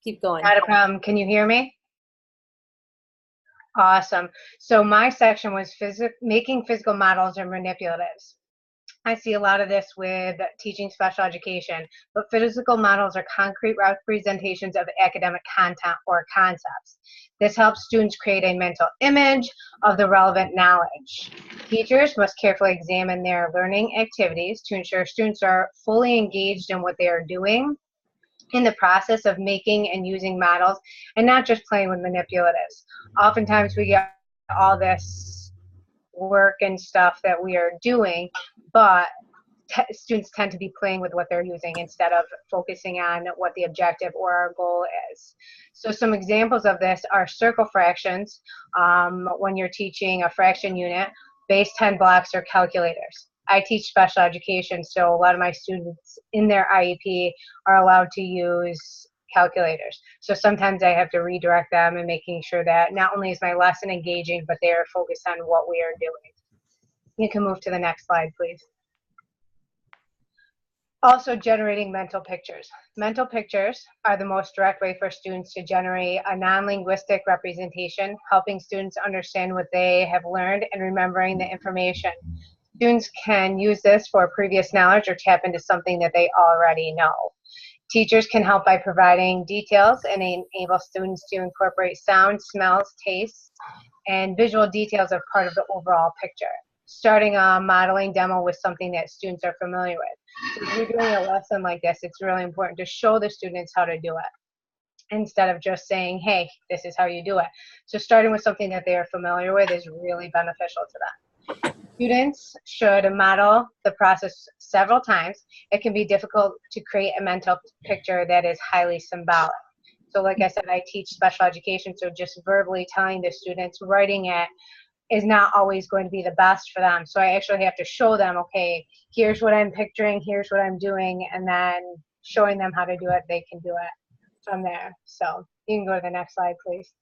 Keep going. Not a problem. Can you hear me? Awesome. So my section was making physical models and manipulatives. I see a lot of this with teaching special education, but physical models are concrete representations of academic content or concepts. This helps students create a mental image of the relevant knowledge. Teachers must carefully examine their learning activities to ensure students are fully engaged in what they are doing in the process of making and using models, and not just playing with manipulatives. Oftentimes we get all this work and stuff that we are doing, but students tend to be playing with what they're using instead of focusing on what the objective or our goal is. So some examples of this are circle fractions, when you're teaching a fraction unit, base 10 blocks, or calculators. I teach special education, so a lot of my students in their IEP are allowed to use calculators. So sometimes I have to redirect them and making sure that not only is my lesson engaging, but they are focused on what we are doing. You can move to the next slide, please. Also generating mental pictures. Mental pictures are the most direct way for students to generate a non-linguistic representation, helping students understand what they have learned and remembering the information. Students can use this for previous knowledge or tap into something that they already know. Teachers can help by providing details and enable students to incorporate sound, smells, tastes, and visual details as part of the overall picture. Starting a modeling demo with something that students are familiar with. So if you're doing a lesson like this, it's really important to show the students how to do it instead of just saying, hey, this is how you do it. So starting with something that they are familiar with is really beneficial to them. Students should model the process several times. It can be difficult to create a mental picture that is highly symbolic. So like I said, I teach special education, so just verbally telling the students, writing it is not always going to be the best for them. So I actually have to show them, okay, here's what I'm picturing, here's what I'm doing, and then showing them how to do it, they can do it from there. So you can go to the next slide, please.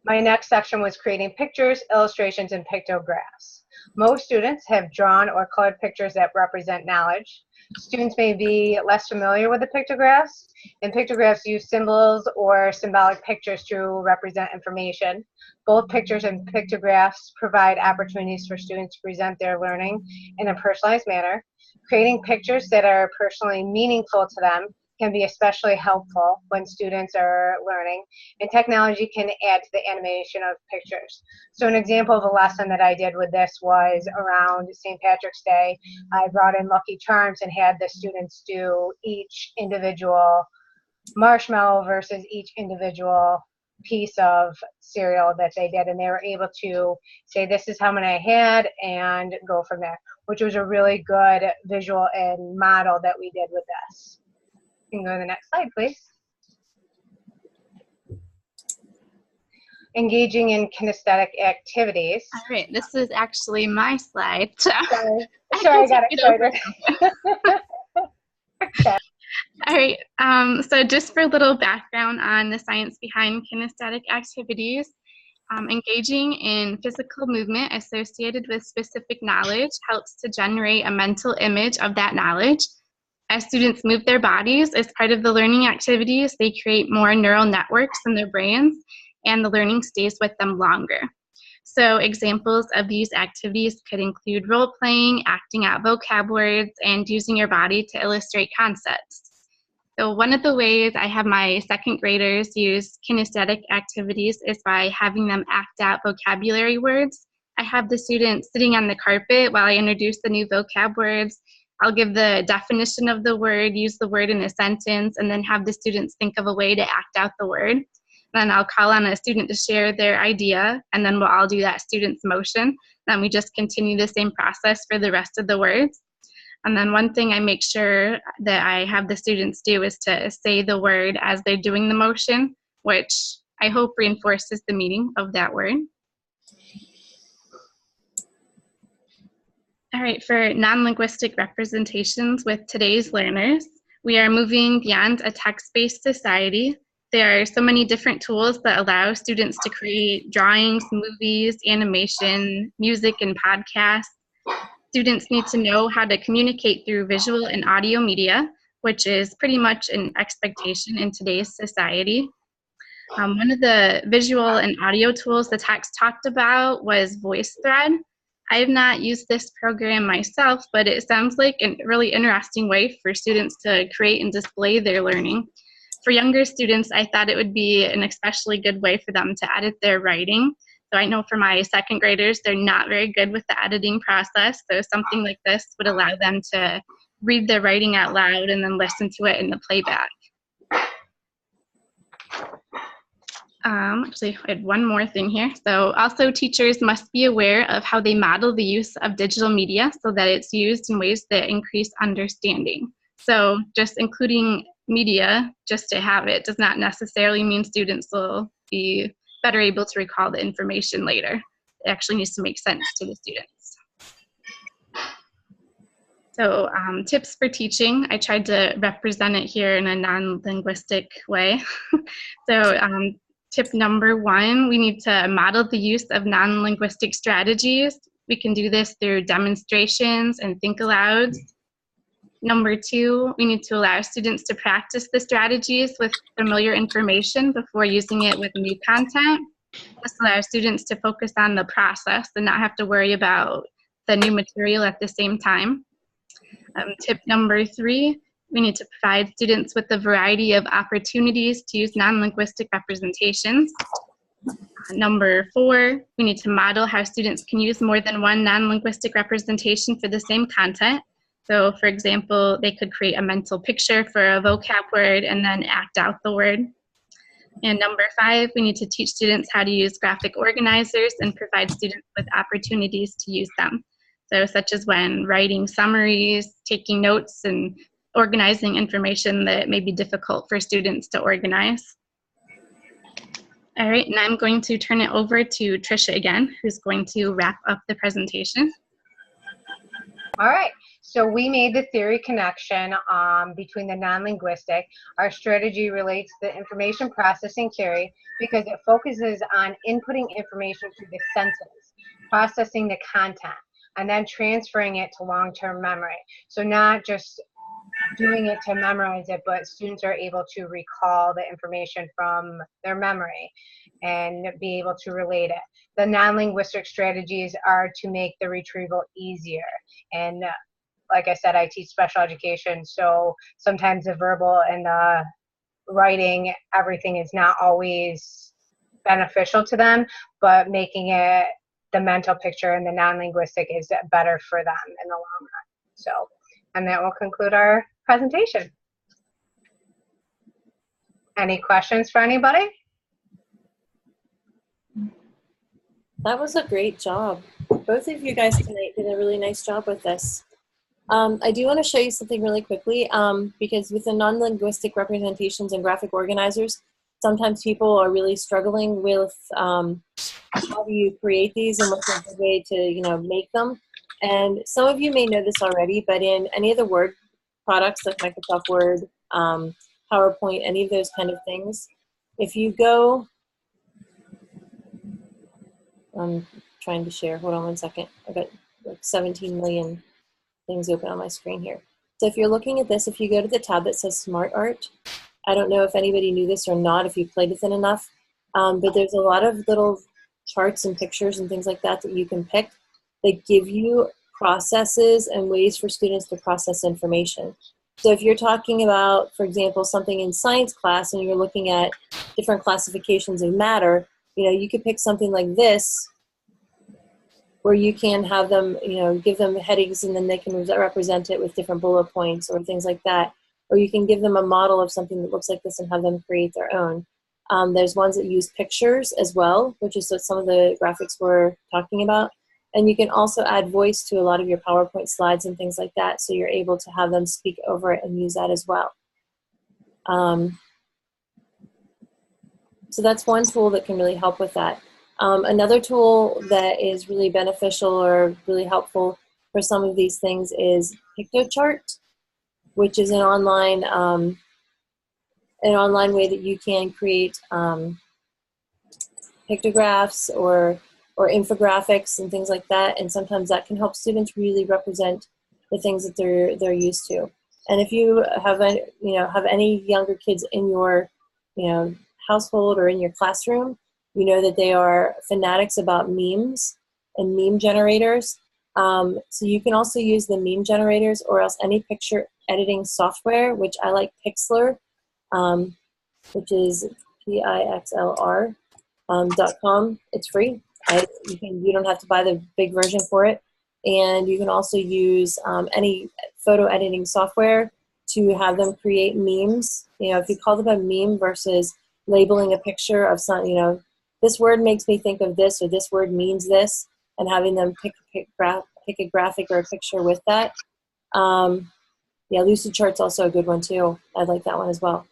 My next section was creating pictures, illustrations, and pictographs. Most students have drawn or colored pictures that represent knowledge. Students may be less familiar with the pictographs, and pictographs use symbols or symbolic pictures to represent information. Both pictures and pictographs provide opportunities for students to present their learning in a personalized manner. Creating pictures that are personally meaningful to them can be especially helpful when students are learning, and technology can add to the animation of pictures. So an example of a lesson that I did with this was around St. Patrick's Day. I brought in Lucky Charms and had the students do each individual marshmallow versus each individual piece of cereal that they did, and they were able to say, this is how many I had, and go from there, which was a really good visual and model that we did with this. You can go to the next slide, please. Engaging in kinesthetic activities. All right, this is actually my slide. So Sorry, I got excited. Okay. All right, so just for a little background on the science behind kinesthetic activities, engaging in physical movement associated with specific knowledge helps to generate a mental image of that knowledge. As students move their bodies as part of the learning activities, they create more neural networks in their brains, and the learning stays with them longer. So examples of these activities could include role-playing, acting out vocab words, and using your body to illustrate concepts. So one of the ways I have my second graders use kinesthetic activities is by having them act out vocabulary words. I have the students sitting on the carpet while I introduce the new vocab words. I'll give the definition of the word, use the word in a sentence, and then have the students think of a way to act out the word. Then I'll call on a student to share their idea, and then we'll all do that student's motion. Then we just continue the same process for the rest of the words. And then one thing I make sure that I have the students do is to say the word as they're doing the motion, which I hope reinforces the meaning of that word. All right, for non-linguistic representations with today's learners, we are moving beyond a text-based society. There are so many different tools that allow students to create drawings, movies, animation, music, and podcasts. Students need to know how to communicate through visual and audio media, which is pretty much an expectation in today's society. One of the visual and audio tools the text talked about was VoiceThread. I have not used this program myself, but it sounds like a really interesting way for students to create and display their learning. For younger students, I thought it would be an especially good way for them to edit their writing. So I know for my second graders, they're not very good with the editing process. So something like this would allow them to read their writing out loud and then listen to it in the playback. Actually, I had one more thing here. So also teachers must be aware of how they model the use of digital media so that it's used in ways that increase understanding. So just including media just to have it does not necessarily mean students will be better able to recall the information later. It actually needs to make sense to the students. So tips for teaching, I tried to represent it here in a non-linguistic way. So tip number 1, we need to model the use of non-linguistic strategies. We can do this through demonstrations and think alouds. Number 2, we need to allow students to practice the strategies with familiar information before using it with new content. This allows students to focus on the process and not have to worry about the new material at the same time. Tip number 3, we need to provide students with a variety of opportunities to use non-linguistic representations. Number 4, we need to model how students can use more than one non-linguistic representation for the same content. So for example, they could create a mental picture for a vocab word and then act out the word. And number 5, we need to teach students how to use graphic organizers and provide students with opportunities to use them. So such as when writing summaries, taking notes, and organizing information that may be difficult for students to organize. All right, and I'm going to turn it over to Trisha again, who's going to wrap up the presentation. All right, so we made the theory connection between the non-linguistic. Our strategy relates to the information processing theory because it focuses on inputting information through the senses, processing the content, and then transferring it to long-term memory. So not just doing it to memorize it, but students are able to recall the information from their memory and be able to relate it. The non-linguistic strategies are to make the retrieval easier. And like I said, I teach special education, so sometimes the verbal and the writing, everything is not always beneficial to them, but making it the mental picture and the non-linguistic is better for them in the long run. So, and that will conclude our presentation. Any questions for anybody? That was a great job. Both of you guys tonight did a really nice job with this. I do want to show you something really quickly because with the non-linguistic representations and graphic organizers, sometimes people are really struggling with how do you create these and what's a good way to make them. And some of you may know this already, but in any of the Word products like Microsoft Word, PowerPoint, any of those kind of things, if you go, I'm trying to share, hold on one second. I've got like 17 million things open on my screen here. So if you're looking at this, if you go to the tab that says Smart Art, I don't know if anybody knew this or not, if you played with it enough, but there's a lot of little charts and pictures and things like that that you can pick that give you processes and ways for students to process information. So if you're talking about, for example, something in science class and you're looking at different classifications of matter, you could pick something like this where you can have them, give them headings and then they can represent it with different bullet points or things like that. Or you can give them a model of something that looks like this and have them create their own. There's ones that use pictures as well, which is what some of the graphics we're talking about. And you can also add voice to a lot of your PowerPoint slides and things like that, so you're able to have them speak over it and use that as well. So that's one tool that can really help with that. Another tool that is really beneficial or really helpful for some of these things is Piktochart, which is an online way that you can create pictographs or infographics and things like that, and sometimes that can help students really represent the things that they're used to. And if you have any younger kids in your, household or in your classroom, you know that they are fanatics about memes and meme generators. So you can also use the meme generators or else any picture editing software, which I like Pixlr, which is pixlr.com. It's free. You don't have to buy the big version for it. And you can also use any photo editing software to have them create memes. If you call them a meme versus labeling a picture of some, this word makes me think of this, or this word means this, and having them pick a graphic or a picture with that. Lucidchart's also a good one too. I like that one as well.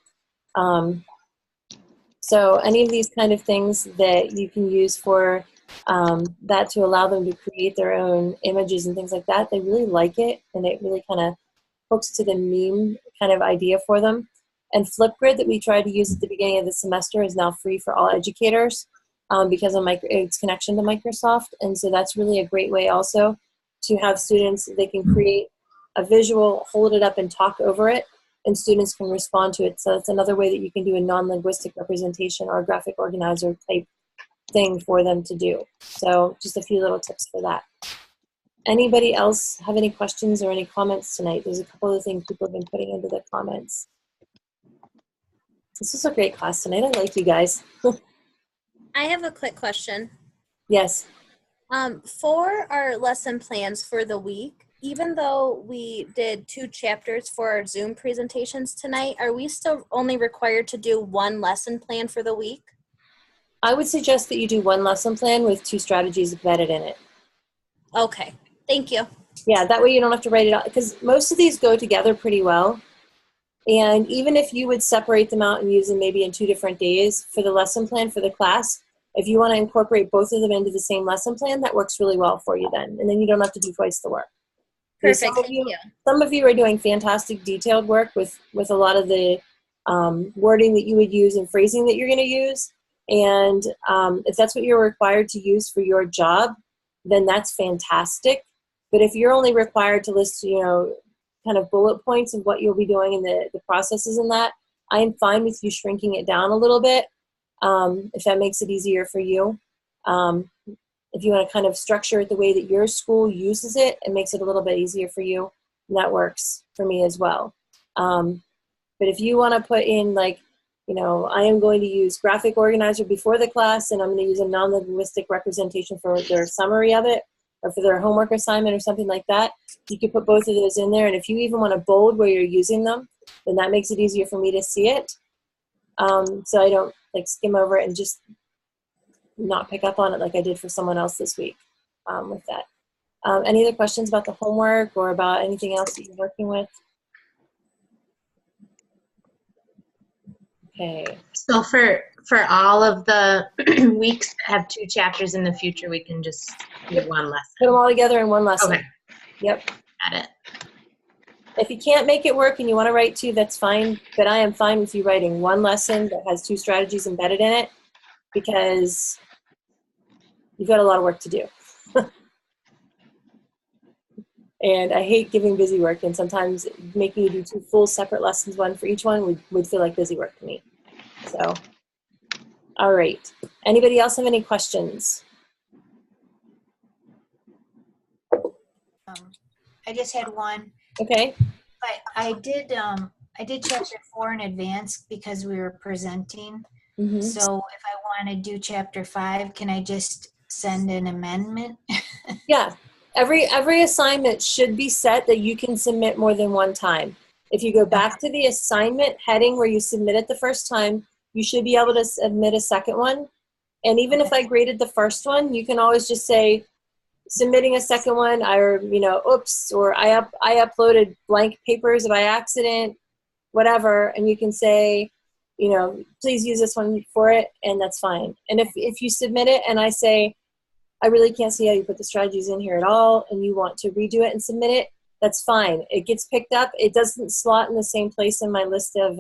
So any of these kind of things that you can use for that to allow them to create their own images and things like that, they really like it, and it really kind of hooks to the meme kind of idea for them. And Flipgrid that we tried to use at the beginning of the semester is now free for all educators because of its connection to Microsoft. And so that's really a great way also to have students, they can create a visual, hold it up and talk over it, and students can respond to it. So that's another way that you can do a non-linguistic representation or a graphic organizer type thing for them to do. So just a few little tips for that. Anybody else have any questions or any comments tonight? There's a couple of things people have been putting into the comments. This was a great class tonight. I like you guys. I have a quick question. Yes. For our lesson plans for the week, even though we did 2 chapters for our Zoom presentations tonight, are we still only required to do 1 lesson plan for the week? I would suggest that you do 1 lesson plan with 2 strategies embedded in it. Okay, thank you. Yeah, that way you don't have to write it out, because most of these go together pretty well. And even if you would separate them out and use them maybe in 2 different days for the lesson plan for the class, if you want to incorporate both of them into the same lesson plan, that works really well for you then. And then you don't have to do twice the work. Perfect, thank you. Some of you are doing fantastic detailed work with a lot of the wording that you would use and phrasing that you're going to use. And if that's what you're required to use for your job, then that's fantastic. But if you're only required to list, kind of bullet points of what you'll be doing in the processes in that, I am fine with you shrinking it down a little bit if that makes it easier for you. If you want to kind of structure it the way that your school uses it, it makes it a little bit easier for you, and that works for me as well. But if you want to put in I am going to use graphic organizer before the class, and I'm going to use a non-linguistic representation for their summary of it, or for their homework assignment or something like that, you can put both of those in there. And if you even want to bold where you're using them, then that makes it easier for me to see it. So I don't skim over it and just not pick up on it like I did for someone else this week with that. Any other questions about the homework or about anything else that you're working with? Okay. So for all of the weeks that have 2 chapters in the future, we can just give 1 lesson. Put them all together in 1 lesson. Okay. Yep. Got it. If you can't make it work and you want to write 2, that's fine. But I am fine with you writing 1 lesson that has 2 strategies embedded in it, because you've got a lot of work to do. And I hate giving busy work, and sometimes making you do 2 full separate lessons, 1 for each one, would feel like busy work to me. So, all right. Anybody else have any questions? I just had one. Okay. I did chapter 4 in advance because we were presenting. Mm-hmm. So if I want to do chapter 5, can I just send an amendment? Yeah. Every assignment should be set that you can submit more than 1 time. If you go back to the assignment heading where you submit it the first time, you should be able to submit a second one. And even if I graded the first one, you can always just say, submitting a second one, oops, or I uploaded blank papers by accident, whatever, and you can say, please use this one for it, and that's fine. And if you submit it and I say, I really can't see how you put the strategies in here at all, and you want to redo it and submit it, that's fine. It gets picked up. It doesn't slot in the same place in my list of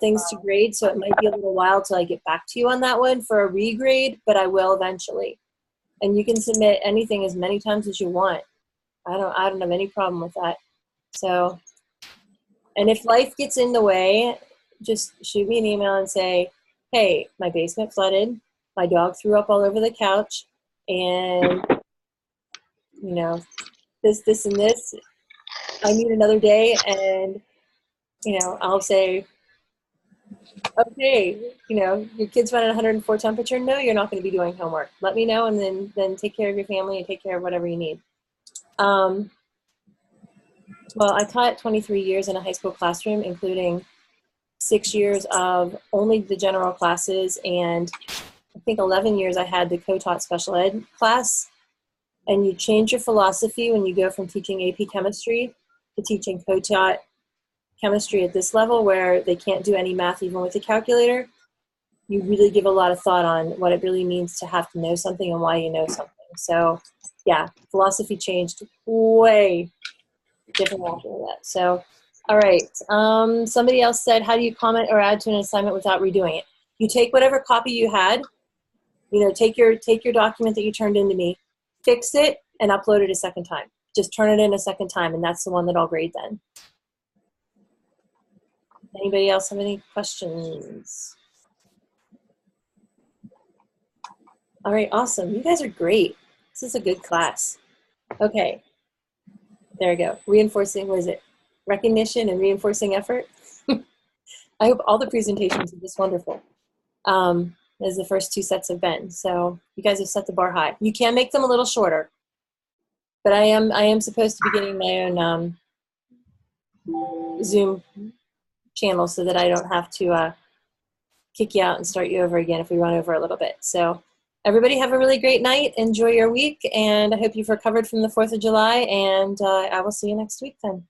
things to grade, so it might be a little while till I get back to you on that one for a regrade, but I will eventually. And you can submit anything as many times as you want. I don't have any problem with that. So And if life gets in the way, just shoot me an email and say, hey, my basement flooded, my dog threw up all over the couch, and, you know, this, and this. I need another day, and, you know, I'll say, okay, you know, your kid's running 104 temperature. No, you're not going to be doing homework. Let me know, and then take care of your family and take care of whatever you need. Well, I taught 23 years in a high school classroom, including 6 years of only the general classes, and I think 11 years I had the co-taught special ed class. And you change your philosophy when you go from teaching AP chemistry to teaching co-taught chemistry at this level, where they can't do any math even with a calculator. You really give a lot of thought on what it really means to have to know something and why you know something. So yeah, philosophy changed way different after that. So, all right. Somebody else said, how do you comment or add to an assignment without redoing it? You take whatever copy you had, you know, take your document that you turned into me, fix it, and upload it a second time. Just turn it in a second time, and that's the one that I'll grade then. Anybody else have any questions? All right, awesome. You guys are great. This is a good class. Okay, there we go. Reinforcing, what is it? Recognition and reinforcing effort. I hope all the presentations are just wonderful, as the first two sets have been. So you guys have set the bar high. You can make them a little shorter, but I am supposed to be getting my own Zoom channel so that I don't have to kick you out and start you over again if we run over a little bit. So everybody have a really great night. Enjoy your week, and I hope you've recovered from the 4th of July, and I will see you next week then.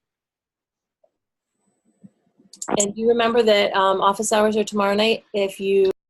And do remember that office hours are tomorrow night. If you